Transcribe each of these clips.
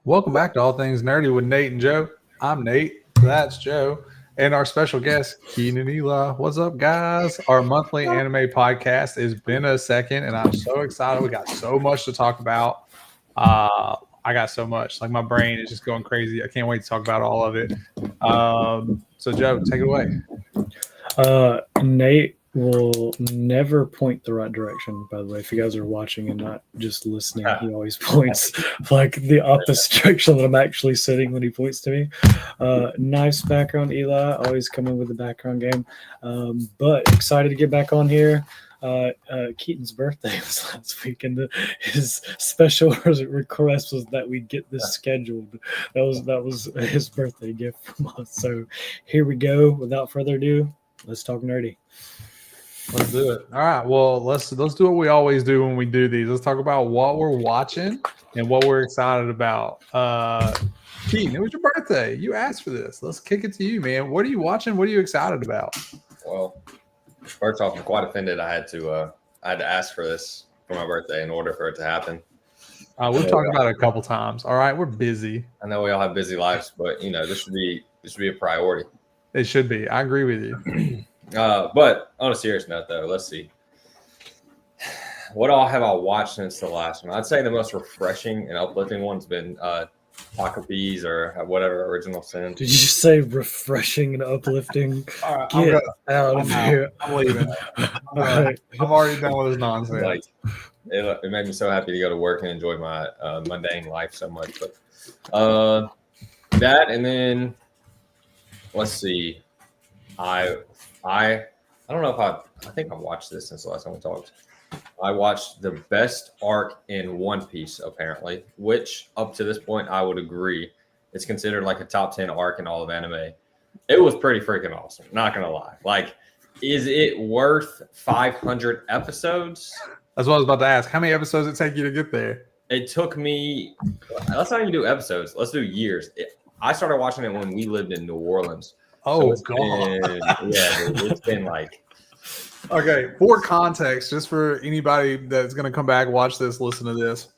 Welcome back to All Things Nerdy with Nate and Joe. I'm Nate. That's Joe. And our special guest, Keeton and Eli. What's up, guys? Our monthly anime podcast. It's been a second, and I'm so excited. We got so much to talk about. I got so much. Like, my brain is just going crazy. I can't wait to talk about all of it. So, Joe, take it away. Nate will never point the right direction, by the way. If you guys are watching and not just listening, he always points like the opposite direction that I'm actually sitting when he points to me. Nice background, Eli. Always coming with the background game. But excited to get back on here. Keaton's birthday was last week, and his special request was that we get this scheduled. That was his birthday gift from us. So here we go. Without further ado, let's talk nerdy. Let's do it. All right. Well, let's do what we always do when we do these. Let's talk about what we're watching and what we're excited about. Keaton, it was your birthday. You asked for this. Let's kick it to you, man. What are you watching? What are you excited about? Well, first off, I'm quite offended. I had to ask for this for my birthday in order for it to happen. We've talked about it a couple times. All right, we're busy. I know we all have busy lives, but this should be a priority. It should be. I agree with you. But on a serious note, though, let's see. What all have I watched since the last one? I'd say the most refreshing and uplifting one's been Takapi's or whatever Original Sin. Did you just say refreshing and uplifting? All right, Get out of here. I'm leaving. I'm already done with this nonsense. Like, it made me so happy to go to work and enjoy my mundane life so much. But that, and then let's see. I don't know if I think I've watched this since the last time we talked. I watched the best arc in One Piece, apparently, which up to this point I would agree it's considered like a top 10 arc in all of anime. It was pretty freaking awesome, not gonna lie. Like, is it worth 500 episodes? That's what I was about to ask. How many episodes did it take you to get there? It took me, let's not even do episodes, let's do years. I started watching it when we lived in New Orleans. Oh, so God. It's been like. Okay, for context, just for anybody that's going to come back, watch this, listen to this.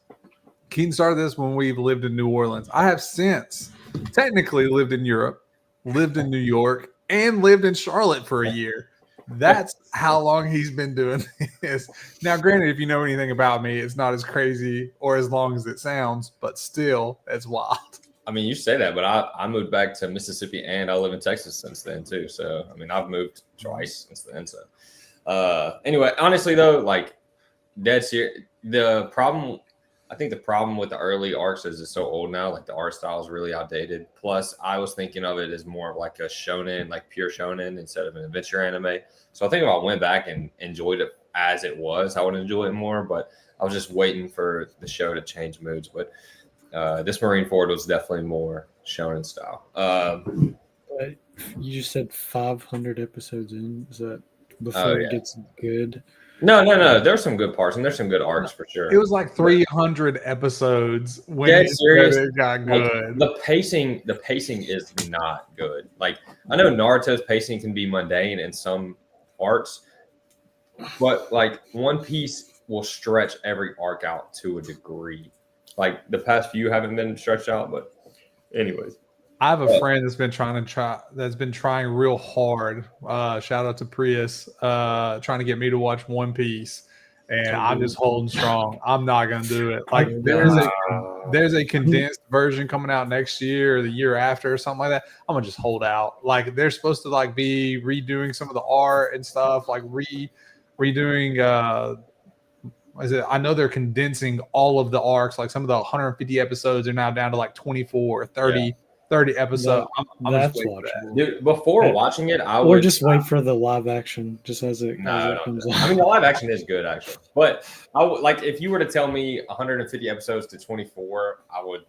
Keaton started this when we've lived in New Orleans. I have since technically lived in Europe, lived in New York, and lived in Charlotte for a year. That's how long he's been doing this. Now, granted, if you know anything about me, it's not as crazy or as long as it sounds, but still, it's wild. I mean, you say that, but I moved back to Mississippi and I live in Texas since then too. So, I mean, I've moved twice since then. So, anyway, honestly though, like dead serious, I think the problem with the early arcs is it's so old now. Like the art style is really outdated. Plus, I was thinking of it as more of like a shonen, like pure shonen instead of an adventure anime. So I think if I went back and enjoyed it as it was, I would enjoy it more. But I was just waiting for the show to change moods. But this Marineford was definitely more shonen style. You just said 500 episodes in. Is that before it gets good? No. There's some good parts and there's some good arcs for sure. It was like 300 episodes when it got good. Like, the pacing is not good. Like, I know Naruto's pacing can be mundane in some arcs, but like One Piece will stretch every arc out to a degree. Like the past few haven't been stretched out, but anyways. I have a friend that's been trying real hard. Shout out to Prius, trying to get me to watch One Piece, and I'm just holding strong. I'm not gonna do it. Like there's a condensed version coming out next year or the year after or something like that. I'm gonna just hold out. Like they're supposed to like be redoing some of the art and stuff, like redoing. I know they're condensing all of the arcs. Like some of the 150 episodes are now down to like 24 or 30 episodes. That's watchable. Dude, before watching it, I would... Or just wait for the live action, just as it comes out. I mean, the live action is good, actually. But I would, like, if you were to tell me 150 episodes to 24, I would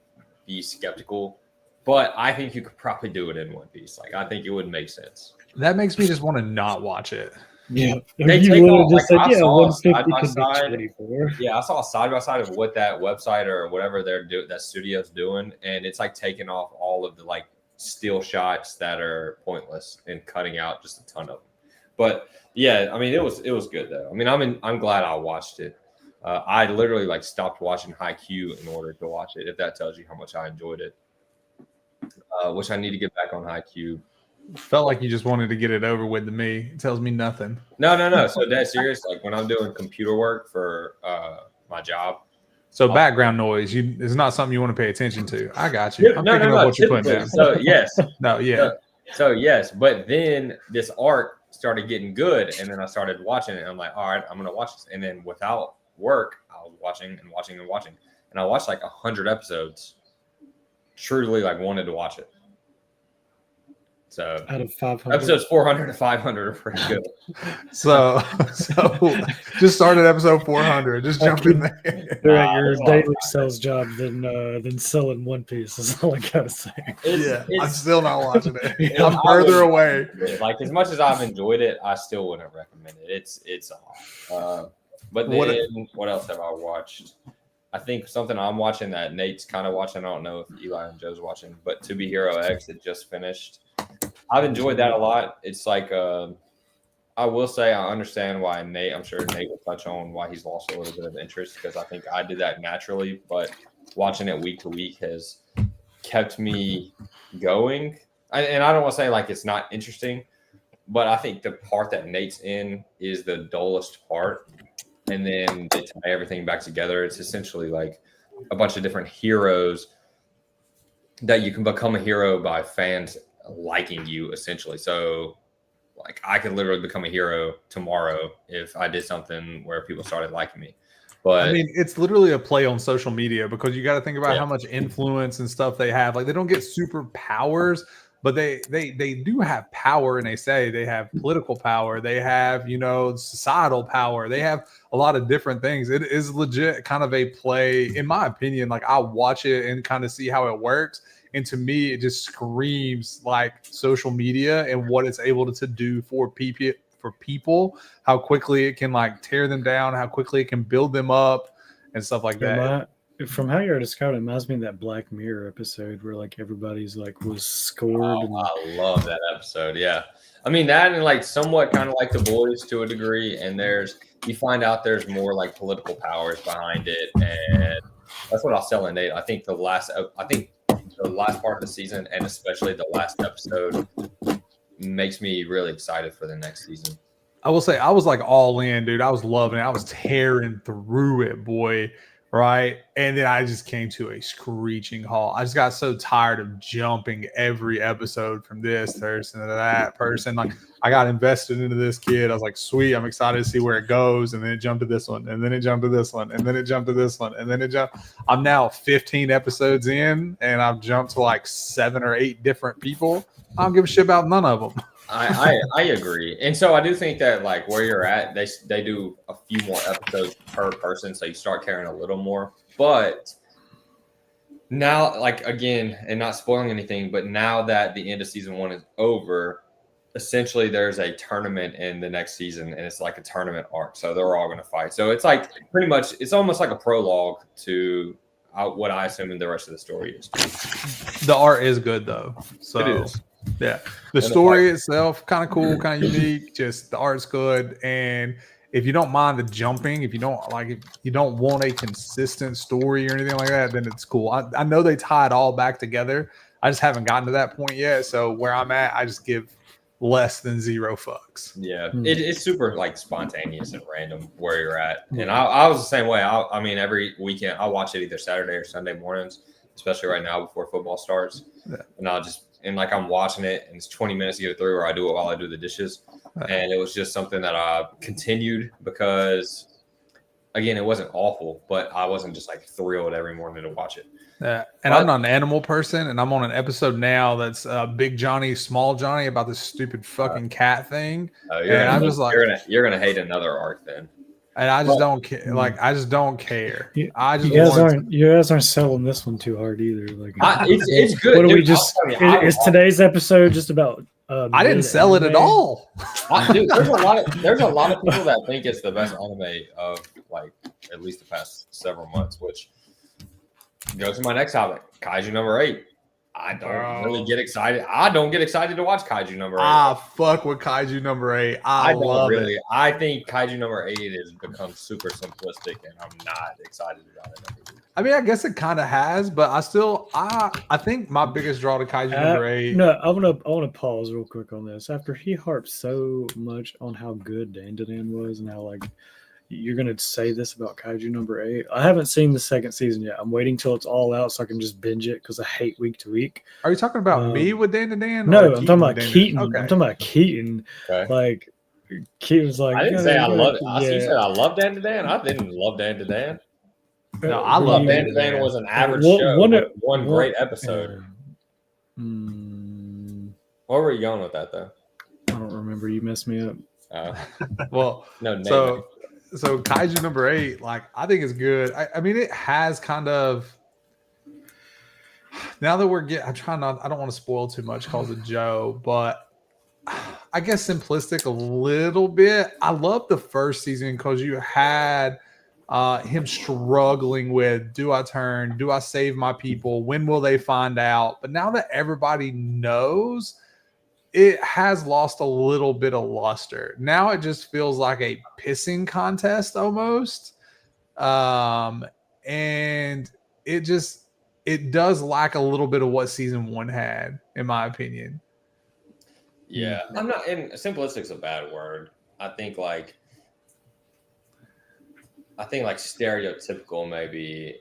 be skeptical. But I think you could probably do it in One Piece. Like, I think it would make sense. That makes me just want to not watch it. Yeah, they take off, just like, said, 150 side-by-side. could be 24. Yeah, I saw a side-by-side of what that website or whatever that studio's doing, and it's like taking off all of the like still shots that are pointless and cutting out just a ton of them. But yeah, I mean, it was good though. I mean, I'm glad I watched it. I literally like stopped watching Haikyuu in order to watch it. If that tells you how much I enjoyed it, which I need to get back on Haikyuu. Felt like you just wanted to get it over with to me. It tells me nothing. No. So dead serious. Like when I'm doing computer work for my job. So background noise, it's not something you want to pay attention to. I got you. I'm picking up what you're putting down. So yes. No, yeah. So yes, but then this arc started getting good, and then I started watching it. And I'm like, all right, I'm gonna watch this. And then without work, I was watching, and I watched like 100 episodes. Truly, like wanted to watch it. So out of 500 episodes 400 to 500 are pretty good. So just started episode 400. Just jump in there. They're at your daily sales job than selling One Piece is all I gotta say. I'm still not watching it. I'm further away. Like as much as I've enjoyed it, I still wouldn't recommend it. It's off. But then what else have I watched? I think something I'm watching that Nate's kind of watching. I don't know if Eli and Joe's watching, but To Be Hero X, it just finished. I've enjoyed that a lot. It's like I will say I understand why Nate. I'm sure Nate will touch on why he's lost a little bit of interest because I think I did that naturally, but watching it week to week has kept me going. And I don't want to say like it's not interesting, but I think the part that Nate's in is the dullest part. And then they tie everything back together. It's essentially like a bunch of different heroes that you can become a hero by fans liking you, essentially. So, like, I could literally become a hero tomorrow if I did something where people started liking me. But I mean, it's literally a play on social media because you got to think about how much influence and stuff they have. Like, they don't get superpowers, but they do have power, and they have political power. They have, societal power. They have a lot of different things. It is legit kind of a play, in my opinion. Like, I watch it and kind of see how it works. And to me, it just screams like social media and what it's able to do for people, how quickly it can like tear them down, how quickly it can build them up and stuff like that. From how you're describing, it reminds me of that Black Mirror episode where like everybody's like was scored. I love that episode. Yeah. I mean, that and like somewhat kind of like The Boys to a degree. And you find out there's more like political powers behind it. And that's what I'll sell in Nate. I think the last part of the season and especially the last episode makes me really excited for the next season. I will say I was like all in, dude. I was loving it. I was tearing through it, boy. Right. And then I just came to a screeching halt. I just got so tired of jumping every episode from this person to that person. Like, I got invested into this kid. I was like, sweet, I'm excited to see where it goes. And then it jumped to this one. And then it jumped to this one. And then it jumped to this one. And then it jumped. I'm now 15 episodes in, and I've jumped to like 7 or 8 different people. I don't give a shit about none of them. I agree. And so I do think that like where you're at, they do a few more episodes per person. So you start caring a little more. But now, like, again, and not spoiling anything, but now that the end of season 1 is over, essentially there's a tournament in the next season, and it's like a tournament arc. So they're all going to fight. So it's like pretty much, it's almost like a prologue to what I assume in the rest of the story is. The art is good though. So it is. Yeah, the story itself kind of cool, kind of unique. Just the art's good, and if you don't mind the jumping, if you don't want a consistent story or anything like that, then it's cool. I know they tie it all back together. I just haven't gotten to that point yet. So where I'm at, I just give less than 0 fucks. Yeah, it's super like spontaneous and random where you're at, and I was the same way. I mean, every weekend I watch it either Saturday or Sunday mornings, especially right now before football starts, and I'll just. And like I'm watching it and it's 20 minutes to get it through, or I do it while I do the dishes. And it was just something that I continued because, again, it wasn't awful, but I wasn't just like thrilled every morning to watch it. Yeah. And I'm not an animal person, and I'm on an episode now that's Big Johnny, Small Johnny about this stupid fucking cat thing. And I'm just like, you're gonna hate another arc then. And I just don't care. Like, I just don't care. You guys aren't selling this one too hard either. Like, it's good. What do we just? Is today's episode just about? I didn't sell it at all. Dude, there's a lot of people that think it's the best anime of like at least the past several months. Which goes to my next topic, Kaiju number 8. I don't really get excited. I don't get excited to watch Kaiju number 8. Fuck with Kaiju number 8. I I love don't really. it. I think Kaiju number 8 has become super simplistic, and I'm not excited about it. I mean, I guess it kind of has, but I think my biggest draw to Kaiju number 8. No, I want to pause real quick on this. After he harped so much on how good Dan was and how like you're gonna say this about Kaiju number 8. I haven't seen the second season yet. I'm waiting till it's all out so I can just binge it because I hate week to week. Are you talking about me with Dan? No, I'm talking about Keeton. Okay. I'm talking about Keeton. Okay. Like Keaton's like. I didn't say I love it. You said I love Dan. I didn't love Dan. No, I love Dan was an average show. One great episode. Where were you going with that though? I don't remember. You messed me up. Well, no. So Kaiju number 8, like I think is good. I mean, it has kind of. Now that I don't want to spoil too much because of Joe, but I guess simplistic a little bit. I love the first season because you had him struggling with, do I turn? Do I save my people? When will they find out? But now that everybody knows, it has lost a little bit of luster. Now it just feels like a pissing contest almost. And it does lack a little bit of what season 1 had, in my opinion. Yeah. I'm not, and simplistic's a bad word. I think like stereotypical maybe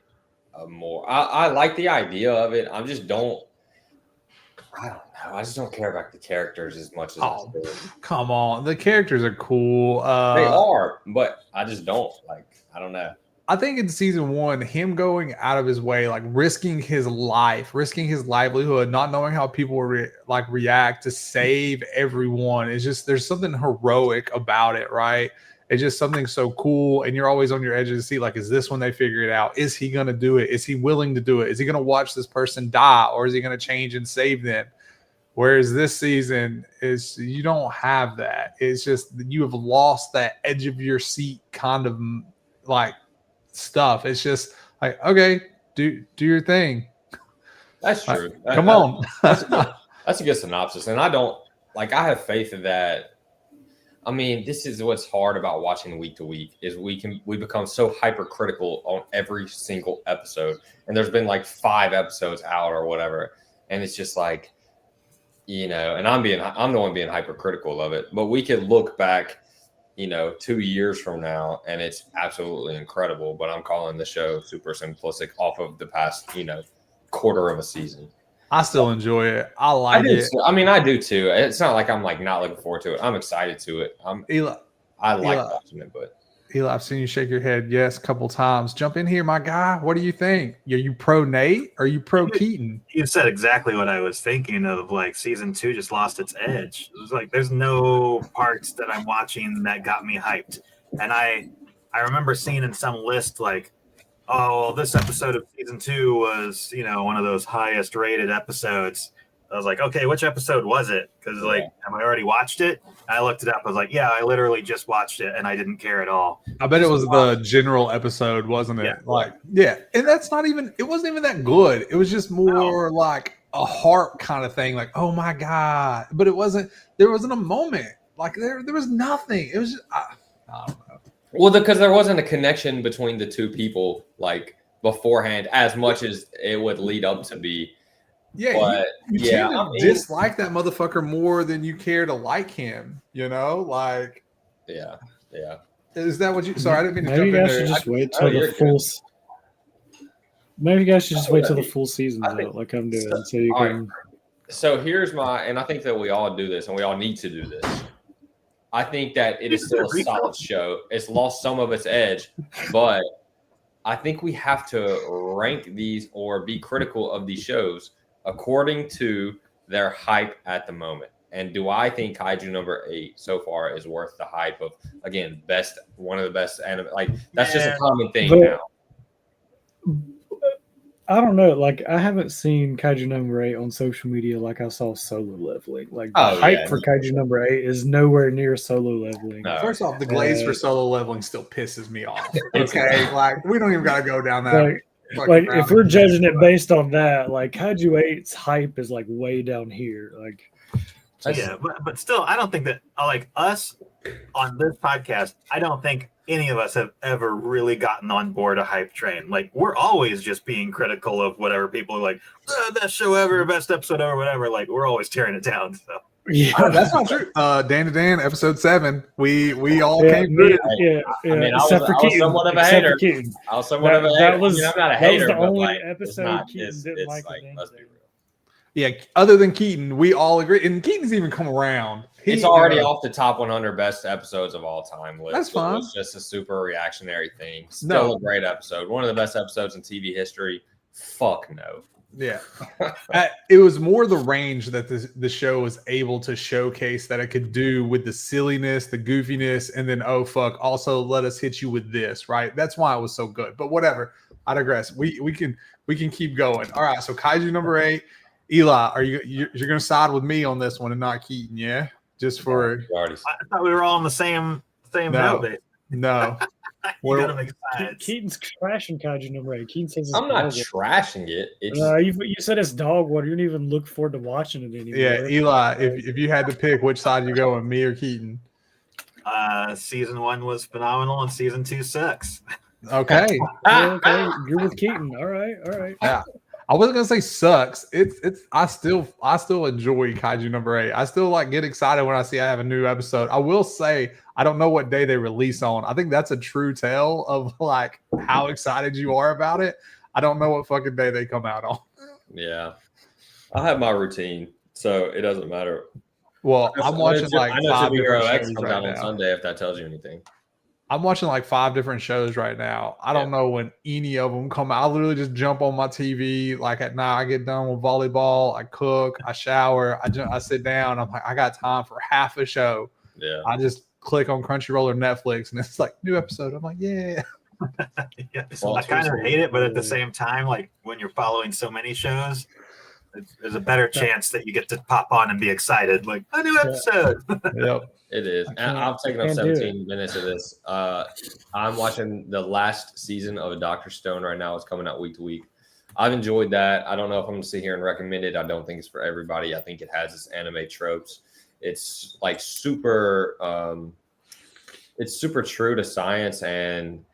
more. I like the idea of it. I just don't know. I just don't care about the characters as much as I do. Come on. The characters are cool. They are, but I just don't. Like, I don't know. I think in season 1, him going out of his way, like risking his life, risking his livelihood, not knowing how people react to save everyone. It's just, there's something heroic about it, right? It's just something so cool, and you're always on your edge of the seat. Like, is this when they figure it out? Is he going to do it? Is he willing to do it? Is he going to watch this person die, or is he going to change and save them? Whereas this season is, you don't have that. It's just you have lost that edge of your seat kind of like stuff. It's just like, okay, do your thing. That's true. Come on. That's a good synopsis, and I have faith in that. I mean, this is what's hard about watching week to week is we become so hypercritical on every single episode. And there's been like 5 episodes out or whatever. And it's just like, and I'm the one being hypercritical of it. But we could look back, 2 years from now, and it's absolutely incredible. But I'm calling the show super simplistic off of the past, quarter of a season. I still enjoy it. I like it. I mean, I do too. It's not like I'm like not looking forward to it. I'm excited to it. I like watching it, but Eli, I've seen you shake your head yes a couple times. Jump in here, my guy. What do you think? Are you pro Nate or are you pro Keeton? You said exactly what I was thinking of. Like season 2 just lost its edge. It was like there's no parts that I'm watching that got me hyped. And I remember seeing in some list like, oh, well, this episode of season 2 was, one of those highest rated episodes. I was like, okay, which episode was it? Because have I already watched it? And I looked it up. I was like, yeah, I literally just watched it and I didn't care at all. I bet it was the general episode, wasn't it? Yeah. And that's it wasn't even that good. It was just more like a heart kind of thing. Like, oh my God. But there wasn't a moment. Like there was nothing. It was just, I don't know. Well, because there wasn't a connection between the two people like beforehand as much as it would lead up to be. Yeah, but, you dislike that motherfucker more than you care to like him. Like. Yeah. Is that what you? Sorry, I didn't mean to jump in there. Maybe you guys should just wait till the full season's out, like I'm doing, so you can. So here's and I think that we all do this, and we all need to do this. I think that it is still a solid show. It's lost some of its edge, but I think we have to rank these or be critical of these shows according to their hype at the moment. And do I think Kaiju number 8 so far is worth the hype of, again, one of the best anime? Like, that's just a common thing now. I don't know. Like, I haven't seen Kaiju number 8 on social media like I saw Solo Leveling. Like, the hype for Kaiju number 8 is nowhere near Solo Leveling. No. First off, the glaze for Solo Leveling still pisses me off. Okay? Like, we don't even got to go down that Like if we're judging it based on that, like Kaiju 8's hype is like way down here. Like Yeah, but still, I don't think that like us on this podcast, I don't think any of us have ever really gotten on board a hype train. Like we're always just being critical of whatever people are like, best show ever, best episode ever, whatever. Like we're always tearing it down. So yeah, that's not true. Dan to Dan, episode 7. We all came me, through. yeah. I mean, I Except for was Keaton. somewhat of a Except for hater. Keaton. I was somewhat of a hater. That was, I mean, I'm not a that hater, was the but only like, episode Keaton didn't like. like, let's be real. Yeah, other than Keaton, we all agree. And Keaton's even come around. It's already off the top 100 best episodes of all time list. That's fine. It was just a super reactionary thing. Still a great episode. One of the best episodes in TV history. Fuck no. Yeah. It was more the range that the show was able to showcase that it could do with the silliness, the goofiness, and then, oh, fuck, also let us hit you with this, right? That's why it was so good. But whatever. I digress. We can keep going. All right, so Kaiju number 8. Eli, you're going to side with me on this one and not Keaton, yeah? Just for I thought we were all on the same note. No. You gotta make sides. Keaton's trashing Kaiju number 8. Keaton says it's I'm not dog trashing it. It's water. You said it's dog water. You didn't even look forward to watching it anymore. Yeah, Eli, if you had to pick which side you go on, me or Keaton? Season 1 was phenomenal and season 2 sucks. Okay. Okay, you're with Keaton. All right. Yeah. I wasn't gonna say sucks. I still enjoy Kaiju number 8. I still get excited when I see I have a new episode. I will say I don't know what day they release on. I think that's a true tell of how excited you are about it. I don't know what fucking day they come out on. Yeah. I have my routine, so it doesn't matter. Well, I'm watching I know 5 different Superhero X shows comes right out on now. Sunday if that tells you anything. I'm watching 5 different shows right now. I don't know when any of them come out. I literally just jump on my TV at night. I get done with volleyball. I cook. I shower. I sit down. I'm like, I got time for half a show. Yeah. I just click on Crunchyroll or Netflix, and it's new episode. I'm like, yeah. Yeah. I kind of hate it, but at the same time, when you're following so many shows, there's a better chance that you get to pop on and be excited. Like, a new episode. Yep. It is. I've taken up 17 minutes of this. I'm watching the last season of Dr. Stone right now. It's coming out week to week. I've enjoyed that. I don't know if I'm going to sit here and recommend it. I don't think it's for everybody. I think it has its anime tropes. It's super it's super true to science, and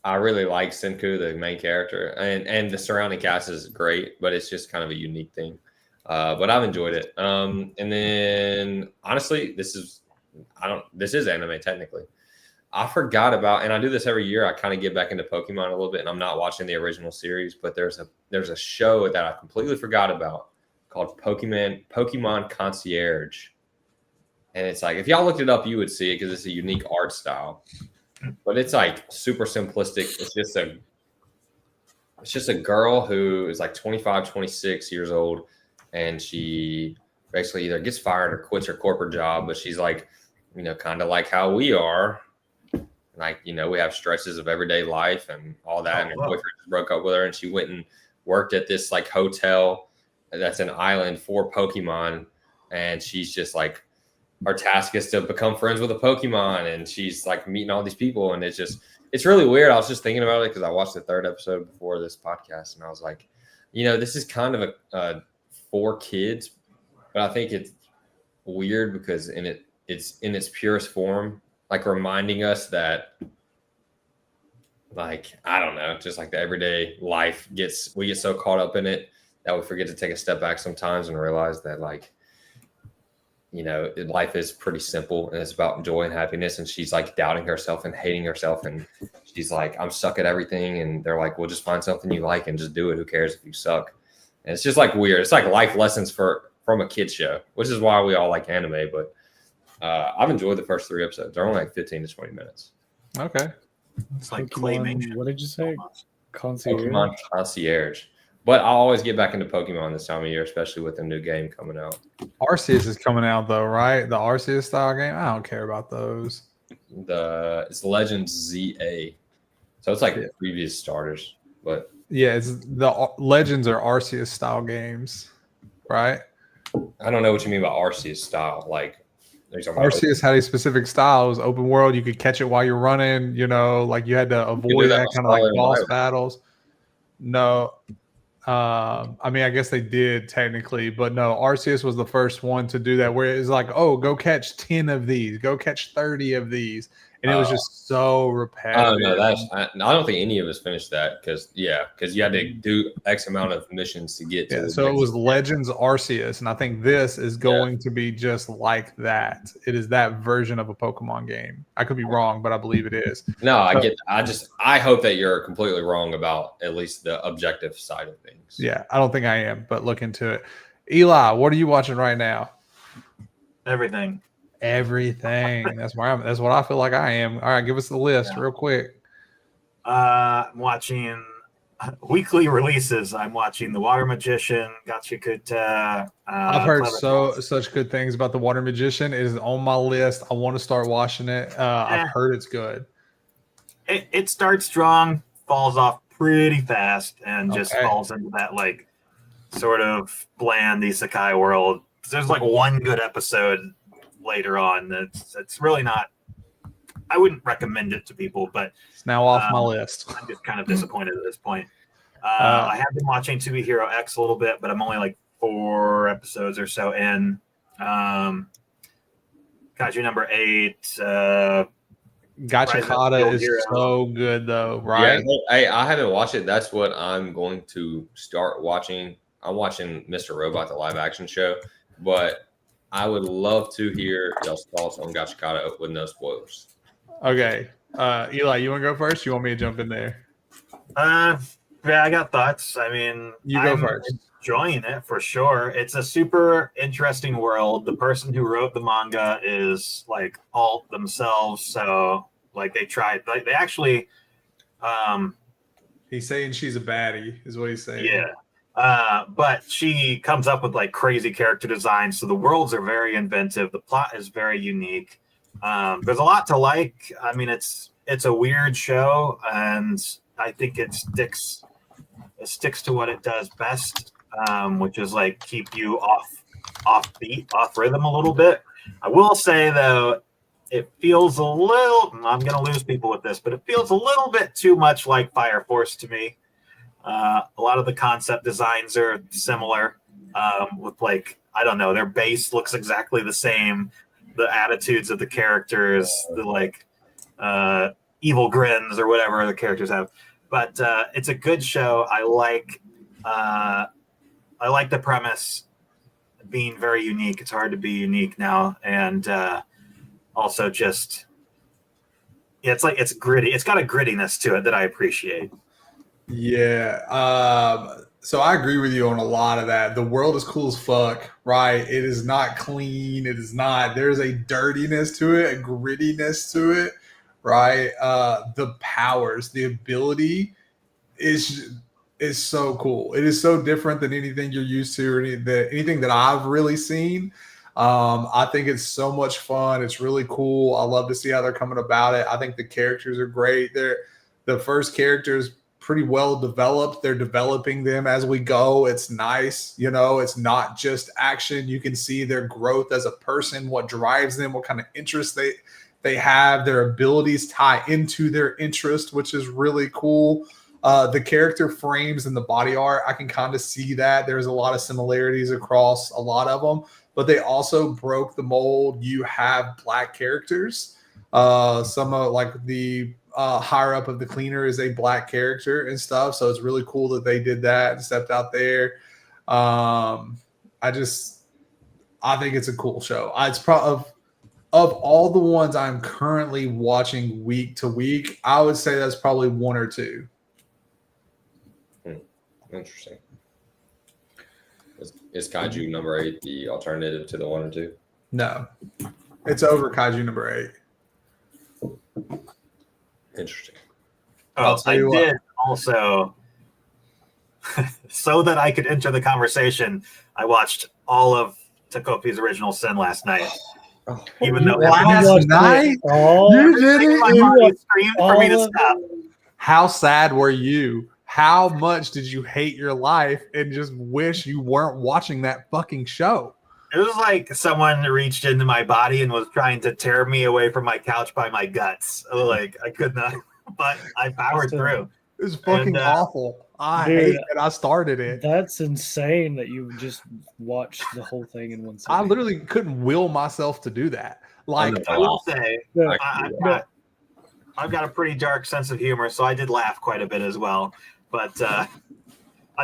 I really like Senku, the main character, and the surrounding cast is great, but it's just kind of a unique thing. But I've enjoyed it. And then honestly, this is anime technically. I forgot about, and I do this every year. I kind of get back into Pokemon a little bit, and I'm not watching the original series, but there's a show that I completely forgot about called Pokemon Concierge. And it's if y'all looked it up, you would see it because it's a unique art style. But it's super simplistic. It's just a girl who is 25, 26 years old, and she basically either gets fired or quits her corporate job. But she's kind of like how we are. We have stresses of everyday life and all that. And her boyfriend just broke up with her, and she went and worked at this hotel that's an island for Pokemon. And she's just our task is to become friends with a Pokemon, and she's meeting all these people, and it's really weird. I was just thinking about it because I watched the 3rd episode before this podcast, and I was like, this is kind of a for kids, but I think it's weird because it's in its purest form, reminding us that I don't know, just the everyday life we get so caught up in it that we forget to take a step back sometimes and realize that life is pretty simple, and it's about joy and happiness. And she's doubting herself and hating herself. And she's I'm stuck at everything. And they're well, just find something you like and just do it. Who cares if you suck? And it's just weird. It's life lessons from a kid's show, which is why we all like anime. But I've enjoyed the first 3 episodes. They're only 15 to 20 minutes. Okay. It's claymation. What did you say? Concierge. Pokemon Concierge. But I'll always get back into Pokemon this time of year, especially with the new game coming out. Arceus is coming out though, right? The Arceus style game. I don't care about those. It's Legends ZA, so it's previous starters. But yeah, it's the Legends are Arceus style games, right? I don't know what you mean by Arceus style. Arceus had a specific style. It was open world. You could catch it while you're running. You had to avoid that kind of boss battles. No. I mean, I guess they did technically, but no, Arceus was the first one to do that, where it's like, oh, go catch 10 of these, go catch 30 of these. And it was just so repetitive. Oh no, I don't think any of us finished that because you had to do X amount of missions to get to. So it was Legends Arceus, and I think this is going to be just like that. It is that version of a Pokemon game. I could be wrong, but I believe it is. No, I get. I hope that you're completely wrong about at least the objective side of things. Yeah, I don't think I am, but look into it. Eli, what are you watching right now? Everything. That's where I'm. That's what I feel like I am. All right, give us the list real quick. I'm watching weekly releases. I'm watching The Water Magician, Gachikuta. I've heard such good things about The Water Magician. It is on my list. I want to start watching it. I've heard it's good. It starts strong, falls off pretty fast, and just falls into that like sort of bland isekai world. There's like one good episode later on that's really not. I wouldn't recommend it to people, but it's now off my list. I'm just kind of disappointed at this point. I have been watching To Be Hero X a little bit, but I'm only like 4 episodes or so in. Kaiju number 8. Gachikata is so good though, right? Yeah, I haven't watched it. That's what I'm going to start watching. I'm watching Mr. Robot, the live action show, but I would love to hear y'all's thoughts on Gachikata with no spoilers. Okay. Eli, you want to go first? You want me to jump in there? Yeah, I got thoughts. I mean, you go first. Enjoying it for sure. It's a super interesting world. The person who wrote the manga is like alt themselves, so like they tried. Like they actually. He's saying she's a baddie, is what he's saying. Yeah. But she comes up with like crazy character designs. So the worlds are very inventive. The plot is very unique. There's a lot to like. I mean, it's a weird show, and I think it sticks to what it does best, which is like keep you off beat, off rhythm a little bit. I will say though, it feels a little. I'm gonna lose people with this, but it feels a little bit too much like Fire Force to me. A lot of the concept designs are similar, with like, I don't know, their base looks exactly the same. The attitudes of the characters, the like evil grins or whatever the characters have. But it's a good show. I like the premise being very unique. It's hard to be unique now. And also just, it's gritty. It's got a grittiness to it that I appreciate. Yeah. So I agree with you on a lot of that. The world is cool as fuck, right? It is not clean. It is not. There's a dirtiness to it, a grittiness to it, right? The powers, the ability is so cool. It is so different than anything you're used to or anything that I've really seen. I think it's so much fun. It's really cool. I love to see how they're coming about it. I think the characters are great. The first characters pretty well developed. They're developing them as we go. It's nice. It's not just action. You can see their growth as a person, what drives them, what kind of interests they have, their abilities tie into their interest, which is really cool. The character frames and the body art, I can kind of see that. There's a lot of similarities across a lot of them, but they also broke the mold. You have black characters. Some of like the higher up of the cleaner is a black character and stuff. So it's really cool that they did that and stepped out there. I think it's a cool show. It's probably of all the ones I'm currently watching week to week, I would say that's probably 1 or 2. Interesting. Is Kaiju number 8 the alternative to the 1 or 2? No, it's over Kaiju number 8. Interesting. Oh, I did also, so that I could enter the conversation, I watched all of Takopi's Original Sin last night. Even though last night you did it, screamed for me to stop. How sad were you? How much did you hate your life and just wish you weren't watching that fucking show? It was like someone reached into my body and was trying to tear me away from my couch by my guts. Like I could not, but I powered through. It was fucking awful. I Dude, hate that I started it. That's insane that you just watched the whole thing in one sitting. I literally couldn't will myself to do that. Like, And the I will say, Yeah. I've got a pretty dark sense of humor, so I did laugh quite a bit as well. But I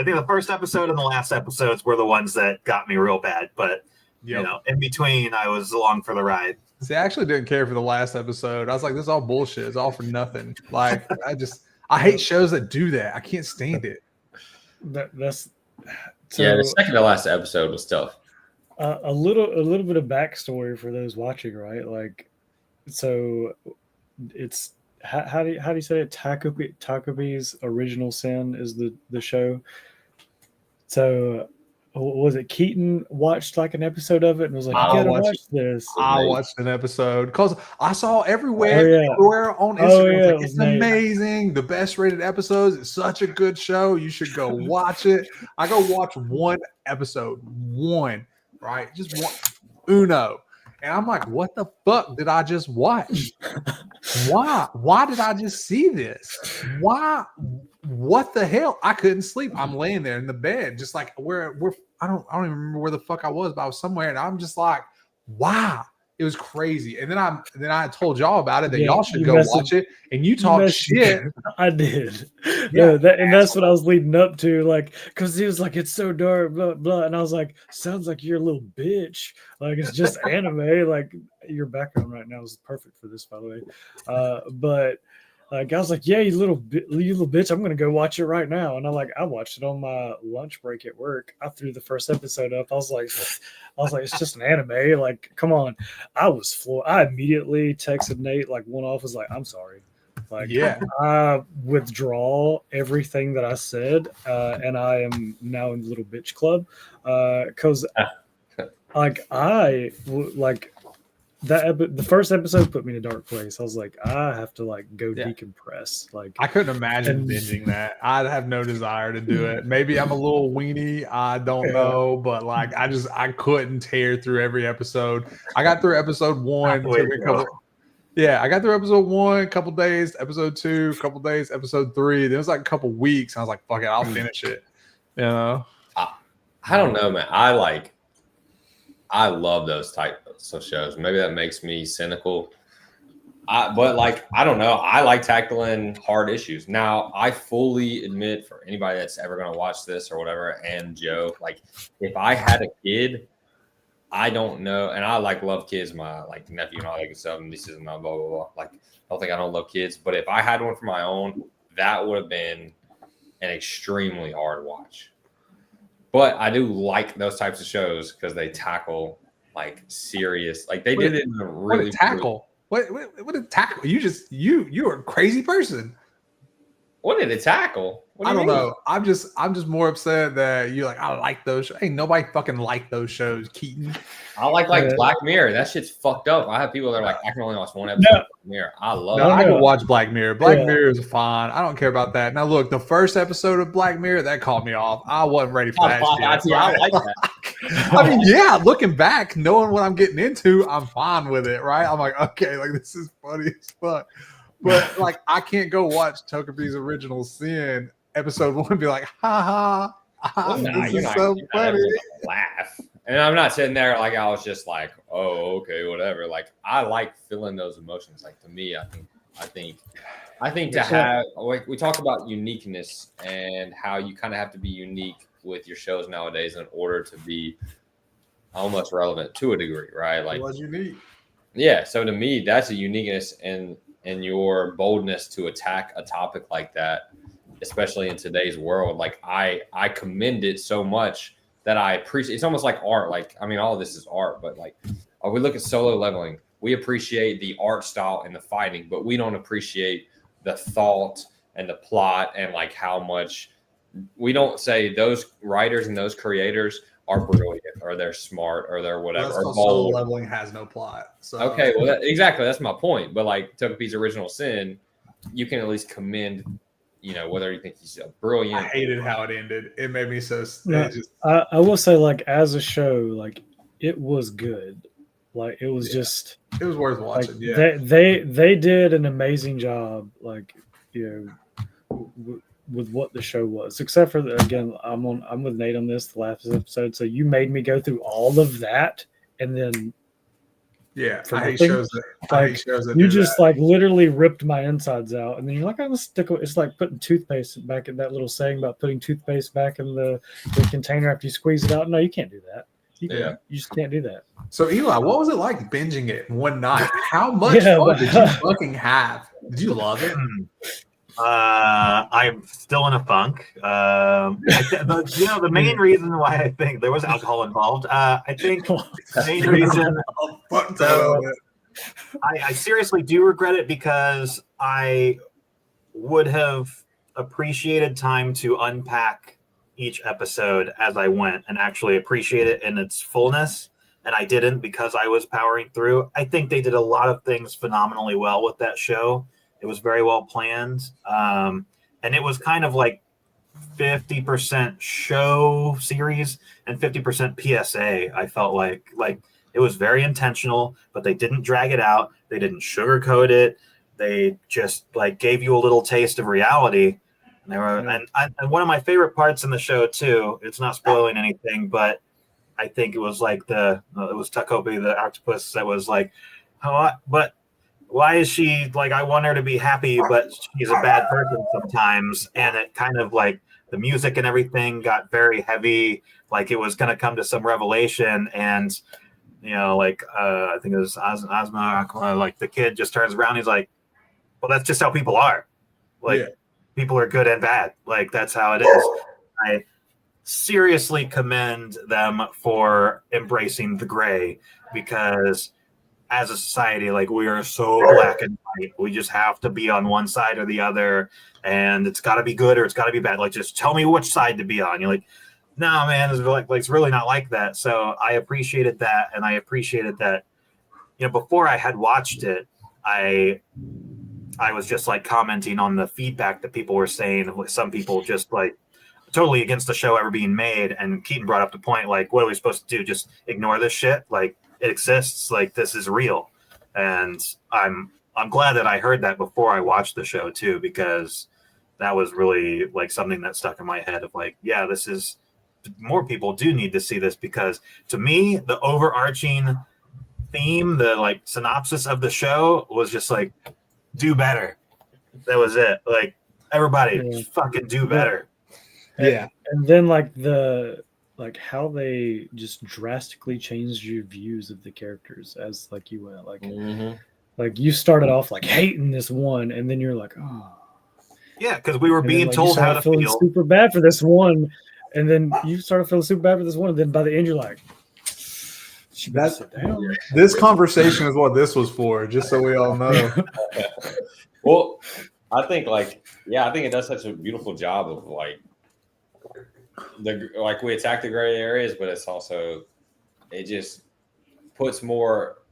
think the first episode and the last episodes were the ones that got me real bad. But you know, in between, I was along for the ride. See, I actually didn't care for the last episode. I was like, this is all bullshit. It's all for nothing. Like, I hate shows that do that. I can't stand it. That's Yeah, the second to last episode was tough. A little bit of backstory for those watching, right? Like, so it's how do you say it? Takobi's Original Sin is the show. So was it Keeton watched like an episode of it and was like, you gotta watch this? I watched an episode because I saw everywhere on Instagram. It's amazing. The best rated episodes. It's such a good show. You should go watch it. I go watch one episode, right? Just one, uno. And I'm like, what the fuck did I just watch? Why did I just see this? Why? What the hell? I couldn't sleep. I'm laying there in the bed, just like I don't even remember where the fuck I was, but I was somewhere, and I'm just like, wow, it was crazy. And then I told y'all about it that y'all should go watch it, and you talk shit. I did. Yeah, and that's what I was leading up to, like, because he was like, it's so dark, blah blah, and I was like, sounds like you're a little bitch. Like, it's just anime. Like, your background right now is perfect for this, by the way. But like, I was like, yeah, you little bitch, I'm gonna go watch it right now. And I watched it on my lunch break at work. I threw the first episode up. I was like, it's just an anime. Like, come on. I was floored. I immediately texted Nate, like, one off, was like, I'm sorry. Like, I withdraw everything that I said, and I am now in the little bitch club, because the first episode put me in a dark place. I was like, I have to go decompress. Like, I couldn't imagine binging that. I'd have no desire to do it. Maybe I'm a little weenie. I don't know, but like, I couldn't tear through every episode. I got through episode 1. I got through episode 1, a couple days. Episode 2, a couple days. Episode 3. There was like a couple weeks. I was like, fuck it, I'll finish it. You know? I don't know, man. I love those types of shows. Maybe that makes me cynical. But I don't know. I like tackling hard issues. Now, I fully admit, for anybody that's ever going to watch this or whatever, and Joe, like, if I had a kid, I don't know. And I love kids, my nephew and all that good stuff, and nieces and my blah, blah, blah. Like, I don't love kids. But if I had one for my own, that would have been an extremely hard watch. But I do like those types of shows because they tackle serious, they did it in a really what a tackle. What a tackle? You are a crazy person. What did it tackle? I don't know. I'm just more upset that you're like, I like those shows. Ain't nobody fucking like those shows, Keaton. I like Black Mirror. That shit's fucked up. I have people that are like, I can only watch one episode of Black Mirror. I love it. I can watch Black Mirror. Black Mirror is fine. I don't care about that. Now look, the first episode of Black Mirror, that caught me off. I wasn't ready for that shit. I like that. I mean, yeah, looking back, knowing what I'm getting into, I'm fine with it, right? I'm like, okay, this is funny as fuck. But I can't go watch Togepi's Original Sin episode 1 and be like, ha ha, this is so funny. Laugh. And I'm not sitting there I was just like, oh, okay, whatever. I like feeling those emotions. To me, I think to have, we talk about uniqueness and how you kind of have to be unique with your shows nowadays in order to be almost relevant to a degree, right? It was unique. Yeah. So to me, that's a uniqueness and your boldness to attack a topic like that, especially in today's world. I commend it so much that I appreciate. It's almost like art. All of this is art, but we look at Solo Leveling, we appreciate the art style and the fighting, but we don't appreciate the thought and the plot and how much. We don't say those writers and those creators are brilliant or they're smart or they're whatever. Well, Solo Leveling has no plot. So. Okay, well, exactly. That's my point. But Togepi's Original Sin, you can at least commend, whether you think he's brilliant. I hated how it ended. It made me so. I will say, as a show, it was good. It was just. It was worth watching. Yeah. They did an amazing job. with what the show was, except for again, I'm with Nate on this the last episode. So you made me go through all of that, and then Yeah, for I hate nothing. shows that. I hate Like, shows that you do just that. like literally ripped my insides out, and then you're like, "I'm gonna stick." It's like putting toothpaste back in that little saying about putting toothpaste back in the container after you squeeze it out. No, you can't do that. Yeah. You just can't do that. So Eli, what was it like binging it in one night? How much fun did you fucking have? Did you love it? I'm still in a funk. The main reason why I think there was alcohol involved. I think the main reason. Oh, fuck that. I seriously do regret it because I would have appreciated time to unpack each episode as I went and actually appreciate it in its fullness. And I didn't because I was powering through. I think they did a lot of things phenomenally well with that show. It was very well planned. And it was kind of like 50% show series and 50% PSA. I felt like it was very intentional, but they didn't drag it out. They didn't sugarcoat it. They just like gave you a little taste of reality. And they were, and one of my favorite parts in the show too. It's not spoiling anything, but I think it was like it was Takopi the octopus that was like, oh, but why is she like? I want her to be happy, but she's a bad person sometimes. And it kind of like the music and everything got very heavy. Like it was going to come to some revelation, and I think it was Asma. Like the kid just turns around. He's like, "Well, that's just how people are. Like people are good and bad. Like that's how it is." I seriously commend them for embracing the gray because as a society, like we are so black and white. We just have to be on one side or the other, and it's got to be good or it's got to be bad. Like, just tell me which side to be on. You're like, no, man, it's really not like that. So I appreciated that, and I appreciated that. Before I had watched it, I was just like commenting on the feedback that people were saying. Some people just like totally against the show ever being made, and Keeton brought up the point like, what are we supposed to do? Just ignore this shit? Like, it exists, like this is real. And I'm glad that I heard that before I watched the show too, because that was really like something that stuck in my head of like, yeah, this is more people do need to see this, because to me the overarching theme, the like synopsis of the show was just like, do better. That was it. Like everybody fucking do better. Yeah. And then like how they just drastically changed your views of the characters as like you went. Like like you started off like hating this one, and then you're like, oh yeah, because we were being told how to feel. Super bad for this one, and then you started feeling super bad for this one, and then by the end you're like, that's this conversation is what this was for, just so we all know. Well, I think I think it does such a beautiful job of we attack the gray areas, but it's also, it just puts more,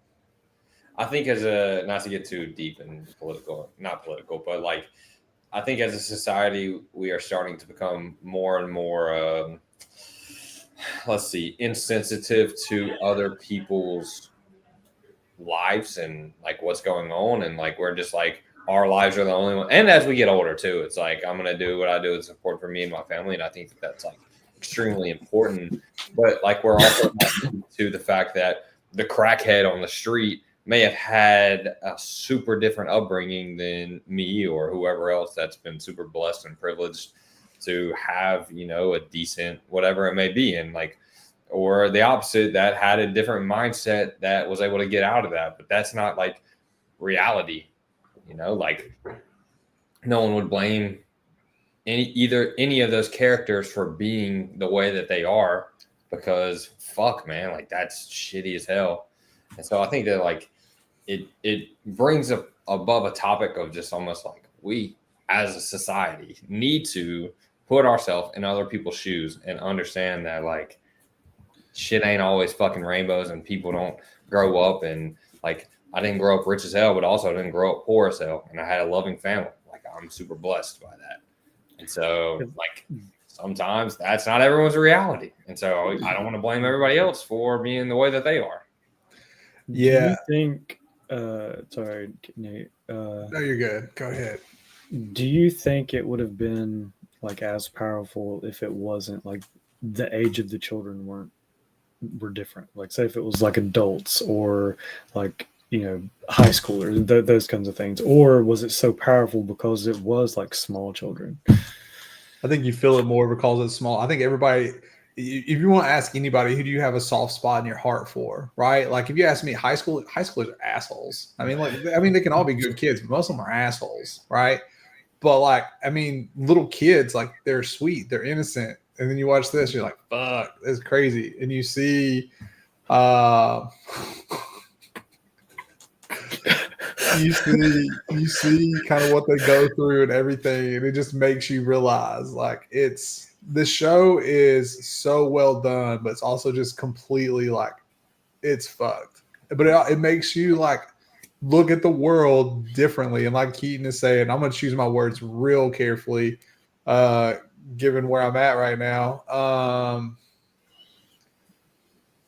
I think not to get too deep and not political, but like, I think as a society, we are starting to become more and more, insensitive to other people's lives and like what's going on. And like, we're just like, our lives are the only one. And as we get older too, it's like, I'm going to do what I do with support for me and my family. And I think that's like extremely important. But like, we're also to the fact that the crackhead on the street may have had a super different upbringing than me or whoever else that's been super blessed and privileged to have, a decent, whatever it may be. And like, or the opposite, that had a different mindset that was able to get out of that. But that's not like reality. Like no one would blame any of those characters for being the way that they are, because fuck, man, like that's shitty as hell. And so I think that like it brings up above a topic of just almost like we as a society need to put ourselves in other people's shoes and understand that like shit ain't always fucking rainbows, and people don't grow up and like, I didn't grow up rich as hell, but also I didn't grow up poor as hell. And I had a loving family. Like I'm super blessed by that. And so like sometimes that's not everyone's reality. And so I don't want to blame everybody else for being the way that they are. Yeah. Do you think, sorry, Nate. No, you're good. Go ahead. Do you think it would have been like as powerful if it wasn't like the age of the children were different. Like say if it was like adults or like high schoolers, those kinds of things, or was it so powerful because it was like small children? I think you feel it more because it's small. I think everybody, if you want to ask anybody, who do you have a soft spot in your heart for, right? Like if you ask me, high schoolers are assholes. I mean, they can all be good kids, but most of them are assholes, right? But like, I mean, little kids, like they're sweet, they're innocent. And then you watch this, you're like, fuck, that's crazy. And you see, you see kind of what they go through and everything, and it just makes you realize like this show is so well done, but it's also just completely like it's fucked. But it makes you like look at the world differently. And like Keaton is saying, I'm gonna choose my words real carefully, given where I'm at right now.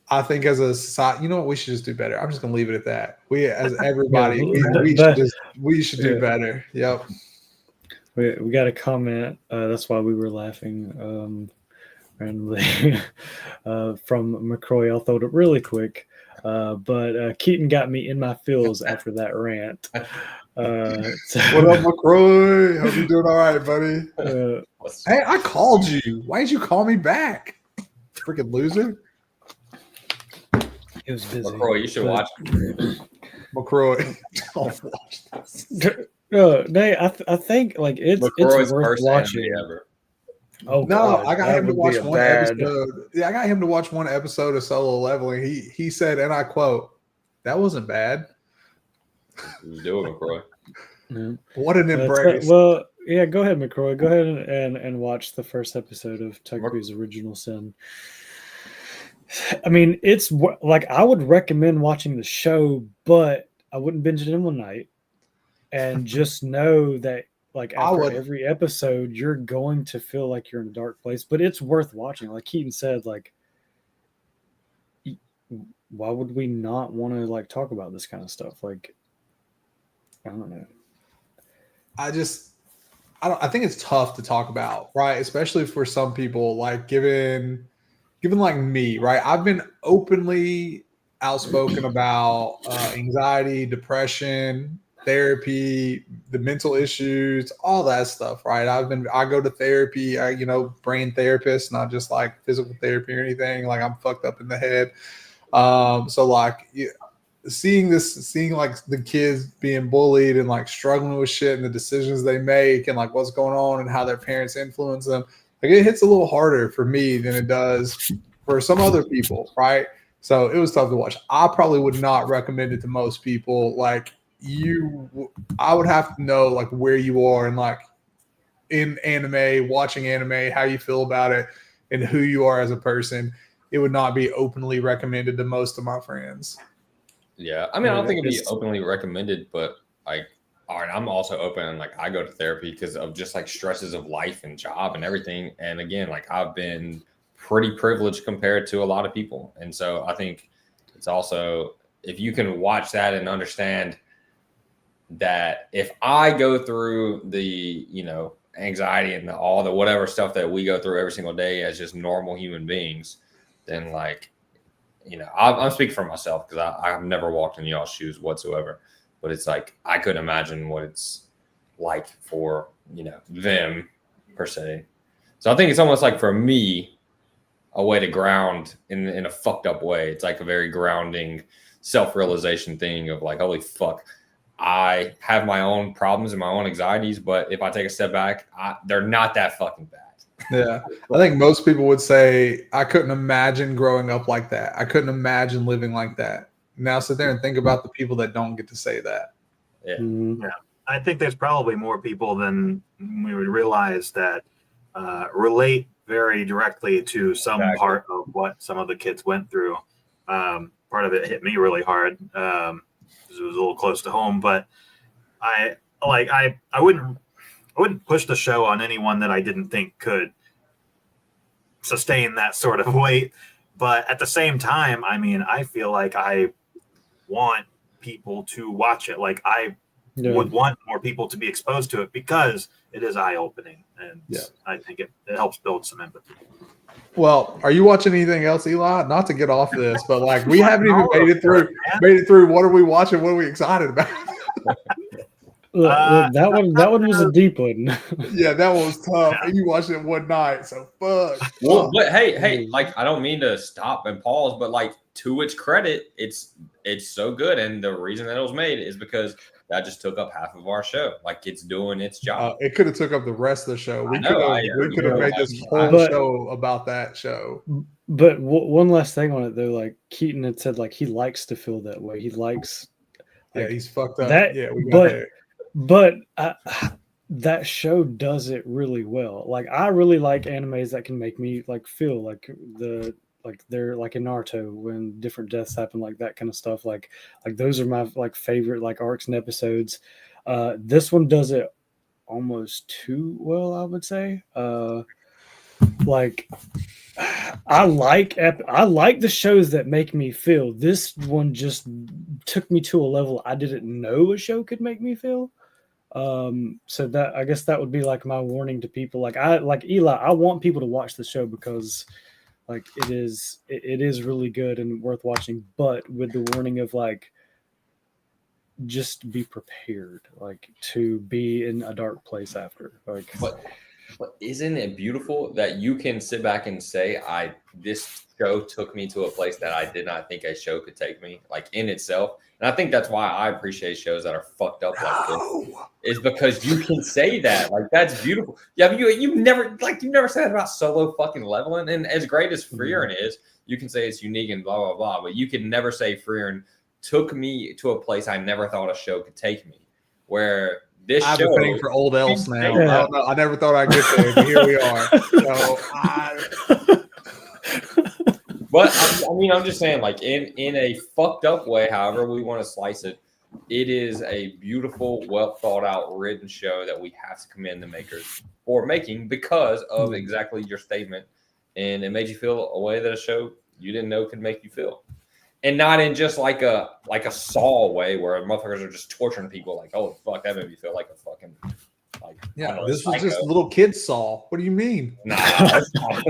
I think as a society, you know what, we should just do better. I'm just gonna leave it at that. We, as everybody, we should do better. Yep. We got a comment. That's why we were laughing randomly from McCroy. I'll throw it really quick. But Keaton got me in my feels after that rant. What up, McCroy? Hope you're doing all right, buddy. Hey, I called you. Why didn't you call me back? Freaking loser. He was busy. McCroy, you should watch it. McCroy, don't watch this. Nay, I think like it's McCroy's worth first watching. anime ever. Oh No, God, I got that him to would watch be a one bad- episode. Yeah, I got him to watch one episode of Solo Leveling. He said, and I quote, "That wasn't bad." You do it, McCroy. Yeah. What an embrace! Well, yeah, go ahead, McCroy. Go ahead and watch the first episode of Teku's Original Sin. I mean, it's like I would recommend watching the show, but I wouldn't binge it in one night. And just know that, like, after every episode, you're going to feel like you're in a dark place, but it's worth watching. Like Keaton said, like, why would we not want to like talk about this kind of stuff? Like, I don't know. I think it's tough to talk about, right? Especially for some people, like given like me, right? I've been openly outspoken about anxiety, depression, therapy, the mental issues, all that stuff, right? I go to therapy, brain therapist, not just like physical therapy or anything. Like I'm fucked up in the head. So like seeing like the kids being bullied and like struggling with shit and the decisions they make and like what's going on and how their parents influence them, like it hits a little harder for me than it does for some other people, right? So it was tough to watch. I probably would not recommend it to most people. Like I would have to know like where you are and like in anime, watching anime, how you feel about it and who you are as a person. It would not be openly recommended to most of my friends. Yeah, I mean, I don't think it'd be openly recommended, but like, all right, I'm also open. Like, I go to therapy because of just like stresses of life and job and everything. And again, like I've been pretty privileged compared to a lot of people, and so I think it's also if you can watch that and understand that if I go through the anxiety and all the whatever stuff that we go through every single day as just normal human beings, then like. I'm speaking for myself because I've never walked in y'all's shoes whatsoever, but it's like I couldn't imagine what it's like for them per se. So I think it's almost like for me a way to ground in a fucked up way. It's like a very grounding self-realization thing of like, holy fuck, I have my own problems and my own anxieties, but if I take a step back, they're not that fucking bad. Yeah, I think most people would say I couldn't imagine growing up like that. I couldn't imagine living like that. Now sit there and think about the people that don't get to say that. Yeah. Mm-hmm. Yeah. I think there's probably more people than we would realize that relate very directly to some part of what some of the kids went through. Part of it hit me really hard because it was a little close to home, but I wouldn't push the show on anyone that I didn't think could sustain that sort of weight. But at the same time, I mean, I feel like I want people to watch it. Like I would want more people to be exposed to it because it is eye-opening, and I think it helps build some empathy. Well, are you watching anything else, Eli? Not to get off this, but like we haven't even made it through. What are we watching? What are we excited about? That one was a deep one. Yeah, that one was tough. And you watched it one night, so fuck. Well, but hey, like I don't mean to stop and pause, but like to its credit, it's so good, and the reason that it was made is because that just took up half of our show. Like it's doing its job. It could have took up the rest of the show. We could have made this whole show about that show. But one last thing on it though, like Keeton had said, like he likes to feel that way. He likes. Like, he's fucked up. But that show does it really well. Like I really like animes that can make me like feel like they're like in Naruto when different deaths happen, like that kind of stuff. Like those are my like favorite like arcs and episodes. This one does it almost too well, I would say. Like I like the shows that make me feel. This one just took me to a level I didn't know a show could make me feel. So that I guess that would be like my warning to people. Like Eli, I want people to watch the show because like it is really good and worth watching, but with the warning of like just be prepared, like to be in a dark place after. Like But isn't it beautiful that you can sit back and say, this show took me to a place that I did not think a show could take me, like in itself. And I think that's why I appreciate shows that are fucked up like this, is because you can say that. Like that's beautiful. Yeah, but you never said that about Solo fucking Leveling. And as great as Freerin is, you can say it's unique and blah blah blah, but you can never say Freerin took me to a place I never thought a show could take me. Where this I have show, a thing for old elves now. I don't know. I never thought I'd get there, but here we are. But I mean, I'm just saying, like in a fucked up way, however we want to slice it, it is a beautiful, well thought out, written show that we have to commend the makers for making because of exactly your statement, and it made you feel a way that a show you didn't know could make you feel. And not in just like a Saw way where motherfuckers are just torturing people. Like, oh fuck, that made me feel like a fucking this was just little kid Saw. What do you mean? Nah, that's not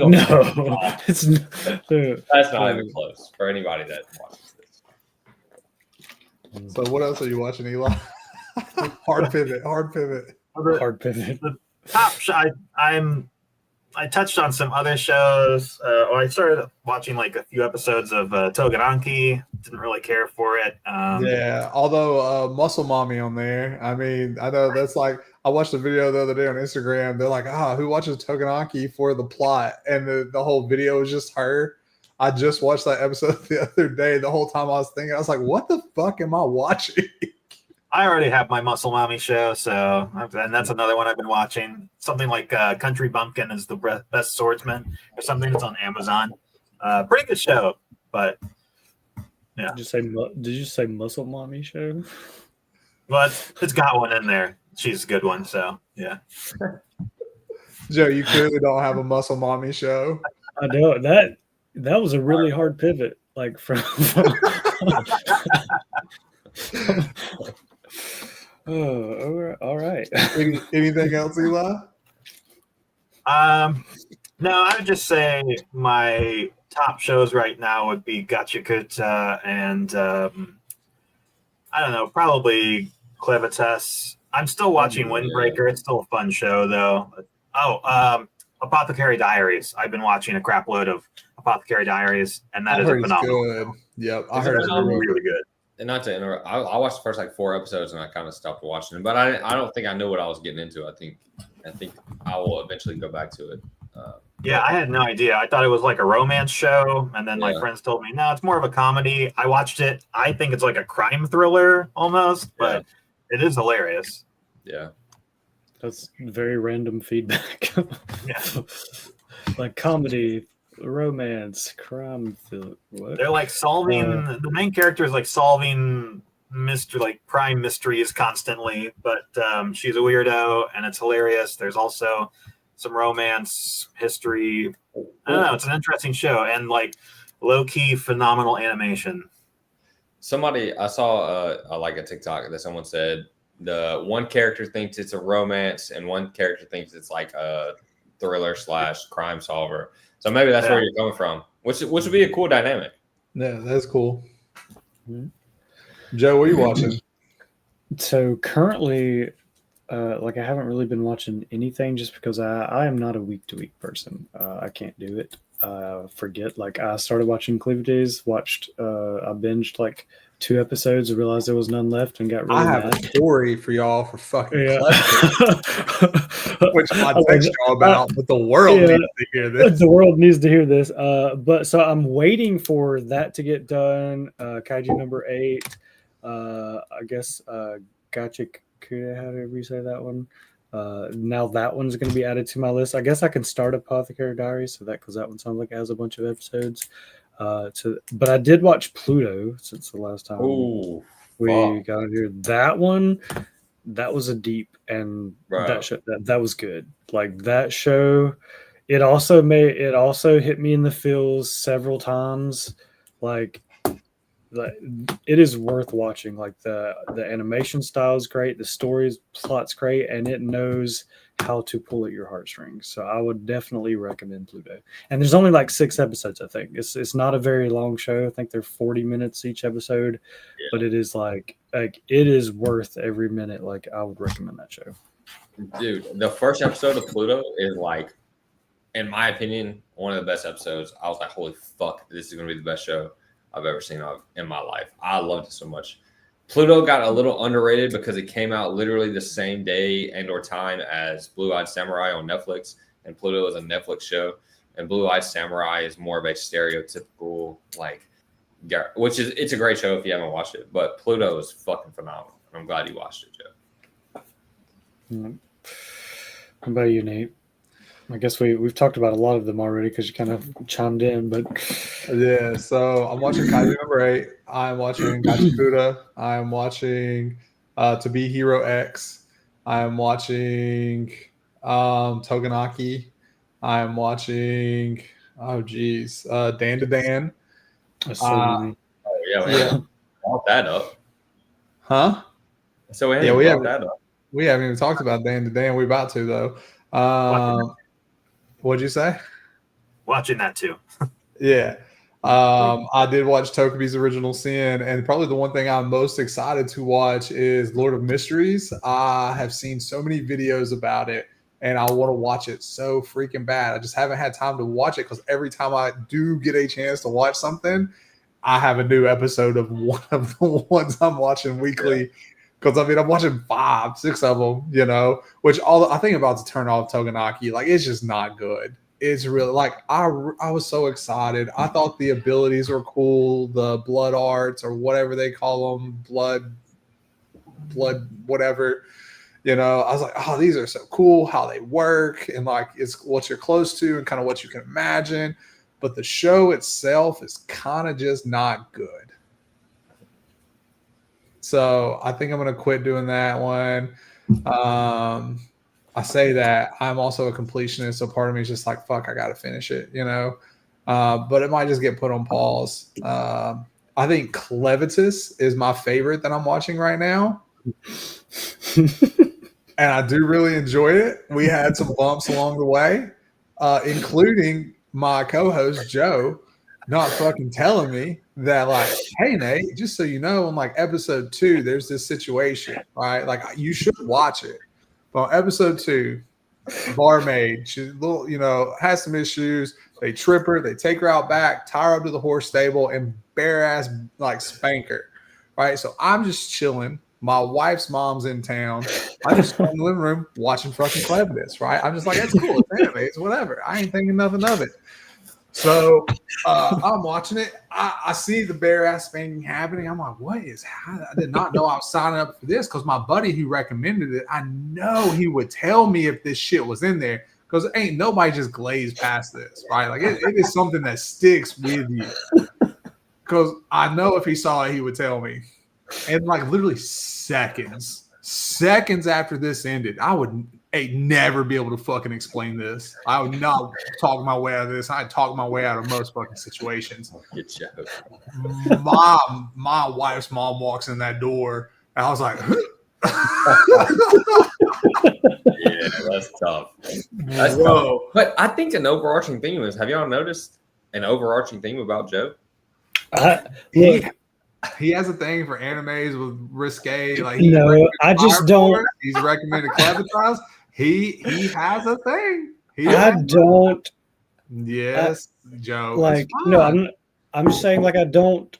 it's that's not even close for anybody that watches this. So what else are you watching, Eli? Hard pivot. The top shot. I touched on some other shows. I started watching like a few episodes of Togedanki. Didn't really care for it. Although Muscle Mommy on there. I mean, I know that's like I watched a video the other day on Instagram. They're like, who watches Togedanki for the plot? And the whole video is just her. I just watched that episode the other day. The whole time I was thinking, I was like, what the fuck am I watching? I already have my Muscle Mommy show, and that's another one I've been watching. Something like Country Bumpkin is the best swordsman or something. It's on Amazon. Pretty good show, but yeah. Did you say Muscle Mommy show? Well, it's got one in there. She's a good one, so yeah. Joe, you clearly don't have a Muscle Mommy show. I know that was a really hard pivot, like from. Oh, all right. Anything else, Eli? No, I would just say my top shows right now would be Gachakuta and I don't know, probably Clevitas. I'm still watching Windbreaker. It's still a fun show, though. Apothecary Diaries. I've been watching a crap load of Apothecary Diaries, and that is a phenomenal show. Yep, I heard it's really good. And not to interrupt, I watched the first like 4 episodes and I kind of stopped watching it. But I don't think I knew what I was getting into. I think I will eventually go back to it. I had no idea. I thought it was like a romance show, and then my friends told me, no, it's more of a comedy. I watched it. I think it's like a crime thriller almost, but it is hilarious. Yeah. That's very random feedback. Yeah. Like comedy, romance, crime. What? They're like solving. The main character is like solving crime mysteries constantly, but she's a weirdo, and it's hilarious. There's also some romance, history. I don't know. It's an interesting show, and like low key phenomenal animation. I saw like a TikTok that someone said the one character thinks it's a romance and one character thinks it's like a thriller / crime solver. So maybe that's where you're coming from, which would be a cool dynamic. Yeah, that's cool. Mhm. Joe, what are you watching? So currently, like I haven't really been watching anything just because I am not a week-to-week person. I can't do it. Forget. Like I started watching Cleave Days, I binged like 2 episodes, realized there was none left, and got really I have mad. a story for y'all for fucking Yeah. which I text y'all about, but the world Yeah. needs to hear this. The world needs to hear this. But so I'm waiting for that to get done. Kaiju number 8. I guess Gotcha Kuda, however you say that one. Now that one's going to be added to my list. I guess I can start Apothecary Diaries, so that because that one sounds like it has a bunch of episodes. But I did watch Pluto since the last time we got in here. That one, that was a deep and that show, that was good. Like that show, it also hit me in the feels several times. Like it is worth watching. Like the animation style is great, the story's plot's great, and it knows how to pull at your heartstrings. So I would definitely recommend Pluto. And there's only like 6 episodes, I think. It's not a very long show. I think they're 40 minutes each episode, but it is like it is worth every minute. Like I would recommend that show. Dude, the first episode of Pluto is like, in my opinion, one of the best episodes. I was like, holy fuck, this is gonna be the best show I've ever seen in my life. I loved it so much. Pluto got a little underrated because it came out literally the same day and or time as Blue-Eyed Samurai on Netflix, and Pluto is a Netflix show, and Blue-Eyed Samurai is more of a stereotypical it's a great show if you haven't watched it, but Pluto is fucking phenomenal. I'm glad you watched it, Joe. How about you, Nate? I guess we've talked about a lot of them already because you kind of chimed in, but yeah. So I'm watching Kaiju number 8. I'm watching Gachicuda. I'm watching To Be Hero X. I'm watching Toganaki. I'm watching Dan to Dan. so Yeah. Brought that up. Huh? So we brought that up. We haven't even talked about Dan to Dan. We're about to though. What'd you say? Watching that too. Yeah. I did watch Tokubi's Original Sin, and probably the one thing I'm most excited to watch is Lord of Mysteries. I have seen so many videos about it, and I want to watch it so freaking bad. I just haven't had time to watch it because every time I do get a chance to watch something, I have a new episode of one of the ones I'm watching weekly. Because I mean, I'm watching 5, 6 of them, which I think about to turn off Toganaki. Like, it's just not good. It's really like I was so excited. I thought the abilities were cool, the blood arts or whatever they call them, blood, whatever. I was like, oh, these are so cool how they work, and like it's what you're close to and kind of what you can imagine. But the show itself is kind of just not good. So I think I'm going to quit doing that one. I say that I'm also a completionist, so part of me is just like, fuck, I got to finish it, but it might just get put on pause. I think Clevitus is my favorite that I'm watching right now. And I do really enjoy it. We had some bumps along the way, including my co-host, Joe, not fucking telling me that, like, hey, Nate, just so you know, in like episode 2, there's this situation, right? Like, you should watch it. But on episode 2, barmaid, she's little, has some issues. They trip her, they take her out back, tie her up to the horse stable, and bare ass like spank her, right? So I'm just chilling. My wife's mom's in town. I just in the living room watching fucking Clevitus, right? I'm just like, it's cool, it's anime, it's whatever. I ain't thinking nothing of it. So I'm watching it. I see the bare ass spanking happening. I'm like, what is happening? I did not know I was signing up for this because my buddy who recommended it, I know he would tell me if this shit was in there because ain't nobody just glazed past this, right? Like it is something that sticks with you because I know if he saw it, he would tell me. And like literally seconds after this ended, I would never be able to fucking explain this. I would not talk my way out of this. I'd talk my way out of most fucking situations. My wife's mom walks in that door, and I was like, Yeah, that's tough. That's tough. Whoa. But I think an overarching theme is, have y'all noticed an overarching theme about Joe? He, Look, he has a thing for animes with risque. Like no, I just don't. He's recommended Clementines. He has a thing. I don't Yes, Joe. like. No, I'm just saying like I don't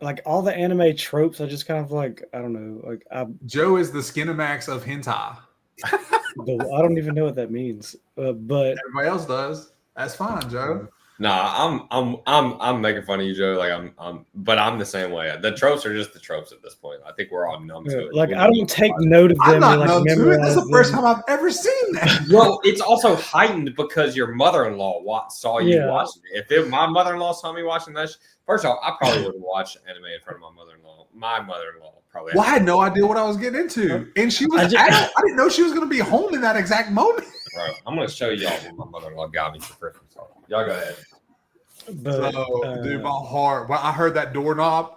like all the anime tropes. I just kind of like I don't know. Like Joe is the Skinamax of hentai. I don't even know what that means. But Everybody else does. That's fine, Joe. Nah, I'm making fun of you, Joe. Like but I'm the same way. The tropes are just the tropes at this point. I think we're all numb to it. like I don't take note of them. I'm not or, like, numb to it. That's the memorize first them. time I've ever seen that. Well, it's also heightened because your mother-in-law saw you Yeah. watching it. If my mother-in-law saw me watching that, first off, I probably wouldn't watch anime in front of my mother-in-law. My mother-in-law probably. Well, I had no idea what I was getting into, and she was. I didn't know she was going to be home in that exact moment. Bro, I'm gonna show y'all what my mother-in-law got me for Christmas. Y'all go ahead. But, Dude, my heart. When I heard that doorknob,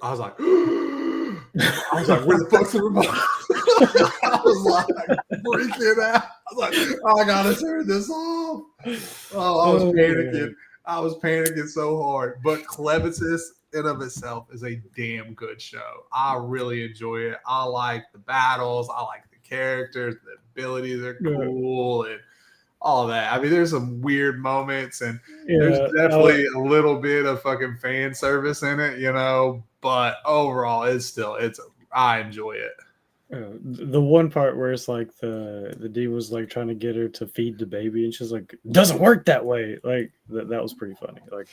I was like, where the fuck's everybody? I was like freaking out. I was like, oh, I gotta turn this off. Oh, I was panicking. I was panicking so hard. But Clevitis in of itself is a damn good show. I really enjoy it. I like the battles. I like the characters. The abilities are cool and all that. I mean, there's some weird moments and there's definitely a little bit of fucking fan service in it, you know. But overall, I enjoy it. The one part where it's like the D was like trying to get her to feed the baby, and she's like, "It doesn't work that way." Like that was pretty funny. Like,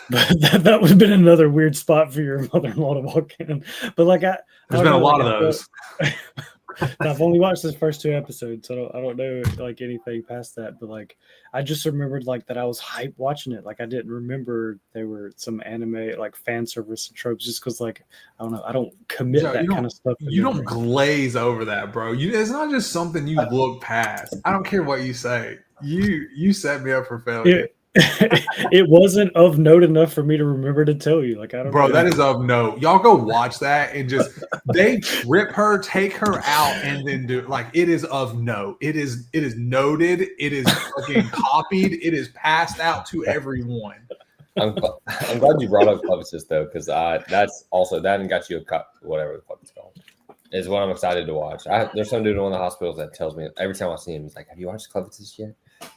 but that would have been another weird spot for your mother-in-law to walk in. But like, there's been a lot of those. I've only watched the first 2 episodes, so I don't know like anything past that. But like, I just remembered like that I was hyped watching it. Like, I didn't remember there were some anime like fan service and tropes, just because like I don't know, I don't commit that kind of stuff. You don't glaze over that, bro. It's not just something you look past. I don't care what you say. You set me up for failure. It wasn't of note enough for me to remember to tell you. Like, I don't know. That is of note. Y'all go watch that and just they trip her, take her out, and then do like it is of note. It is noted. It is fucking copied. It is passed out to everyone. I'm glad you brought up Clevitis though, because that's also that and got you a cup, whatever the fuck it's called. Is what I'm excited to watch. There's some dude in one of the hospitals that tells me every time I see him, he's like, "Have you watched Clevitis yet?"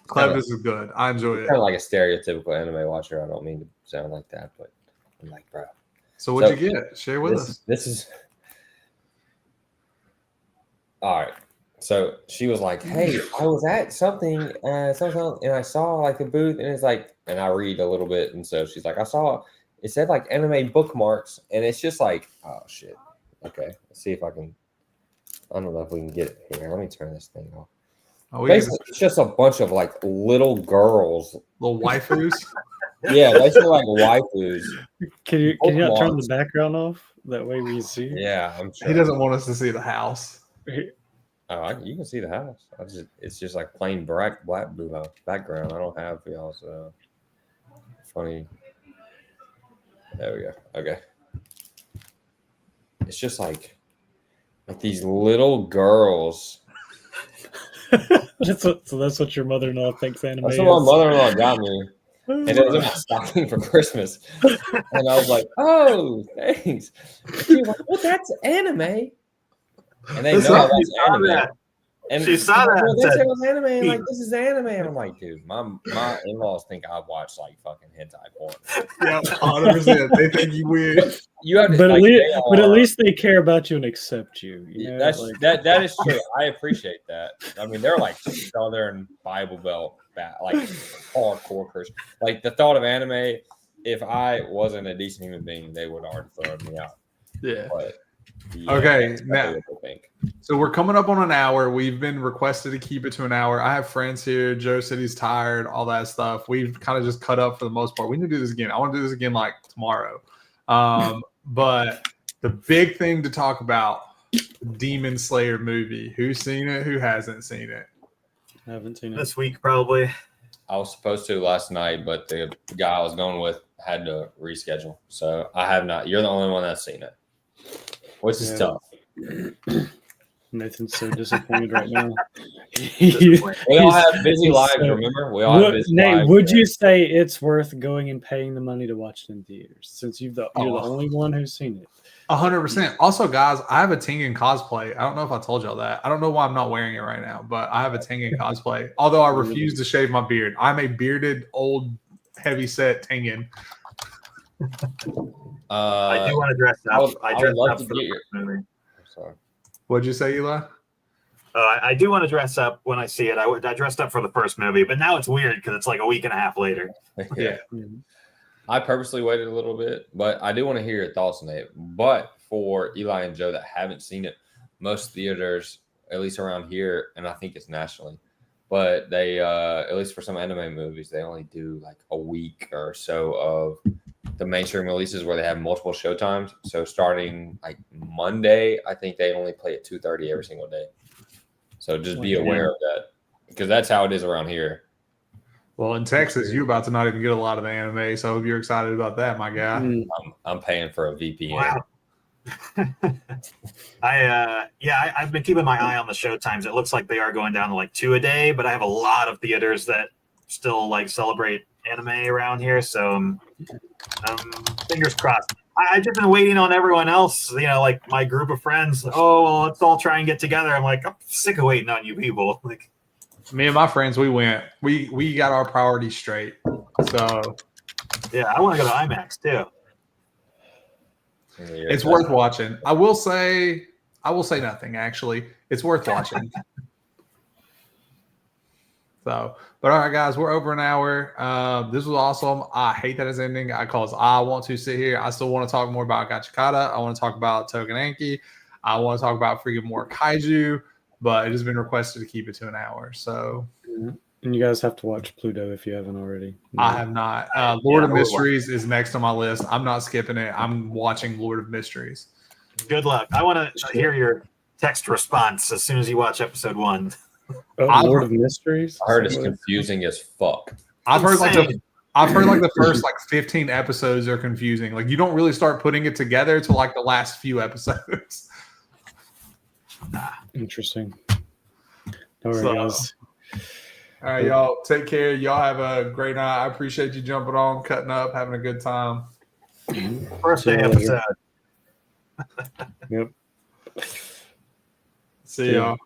Clevitis is good. I enjoy it. Kind of like a stereotypical anime watcher. I don't mean to sound like that, but I'm like, bro. So what'd you get? Share with us. This is all right. So she was like, "Hey, I was at something, and I saw like a booth, and it's like, and I read a little bit, and so she's like, I saw it said like anime bookmarks, and it's just like, oh shit. Okay, let's see if I can. I don't know if we can get it here. Let me turn this thing off. Oh, basically, it's just a bunch of like little girls, little waifus. Yeah, basically like waifus. Can you not turn the background off? That way we see. Yeah, I'm sure. He doesn't want us to see the house. Oh, you can see the house. It's just like plain black background. I don't have y'all's funny. There we go. Okay. It's just like these little girls. That's what your mother-in-law thinks anime That's is. what my mother-in-law got me. And it was in my stocking for Christmas. And I was like, oh, thanks. She was like, well, that's anime. And they know I watch anime. That. And she saw that. Well, they said it was anime. Like, this is anime. And I'm like, dude, my in-laws think I watch like fucking hentai porn. Yeah, 100%. They think you weird. You have to, but, like, at least they care about you and accept you. You know? That's like, that is true. I appreciate that. I mean, they're like Southern Bible Belt, like hardcore Christian. Like the thought of anime, if I wasn't a decent human being, they would already throw me out. Yeah. But, yeah, okay. Now, so we're coming up on an hour. We've been requested to keep it to an hour. I have friends here. Joe said he's tired, all that stuff. We've kind of just cut up for the most part. We need to do this again. I want to do this again like tomorrow. But the big thing to talk about, Demon Slayer movie. Who's seen it? Who hasn't seen it? I haven't seen it. This week, probably. I was supposed to last night, but the guy I was going with had to reschedule. So I have not. You're the only one that's seen it, which is tough. Nathan's so disappointed right now. We all have busy He's lives, so- remember? We all have busy Nate, lives. would you say it's worth going and paying the money to watch it in theaters since you're the Oh. only one who's seen it? 100%. Also, guys, I have a Tengen cosplay. I don't know if I told y'all that. I don't know why I'm not wearing it right now, but I have a Tengen cosplay. Although I refuse to shave my beard. I'm a bearded, old, heavy-set Tengen. I do want to dress up. I would dressed love up to for get the your. first movie. Sorry. What'd you say, Eli? I do want to dress up when I see it. I dressed up for the first movie, but now it's weird because it's like a week and a half later. Yeah. I purposely waited a little bit, but I do want to hear your thoughts on it. But for Eli and Joe that haven't seen it, most theaters, at least around here, and I think it's nationally, but they, at least for some anime movies, they only do like a week or so of the mainstream releases where they have multiple showtimes. So starting like Monday, I think they only play at 2:30 every single day. So just be aware of that because that's how it is around here. Well, in Texas, you're about to not even get a lot of the anime, so I hope you're excited about that, my guy. I'm paying for a VPN. Wow. I've been keeping my eye on the show times. It looks like they are going down to like 2 a day, but I have a lot of theaters that still like celebrate anime around here. So fingers crossed. I've just been waiting on everyone else, like my group of friends. Oh, well, let's all try and get together. I'm like, I'm sick of waiting on you people. Like, Me and my friends, we went. We got our priorities straight. So yeah, I want to go to IMAX too. it's worth watching. I will say nothing, actually. It's worth watching. So, but all right, guys, we're over an hour. This was awesome. I hate that it's ending because I want to sit here. I still want to talk more about Gachikata. I want to talk about Togenanki. I want to talk about freaking more kaiju, but it has been requested to keep it to an hour. So, and you guys have to watch Pluto if you haven't already. I have not. Lord of Mysteries is next on my list. I'm not skipping it. I'm watching Lord of Mysteries. Good luck. I want to hear your text response as soon as you watch episode 1. Lord of Mysteries. I heard it's confusing as fuck. I've heard like the first like 15 episodes are confusing. Like you don't really start putting it together till like the last few episodes. Interesting. All right, guys. All right, y'all. Take care. Y'all have a great night. I appreciate you jumping on, cutting up, having a good time. First day episode. Yep. See y'all.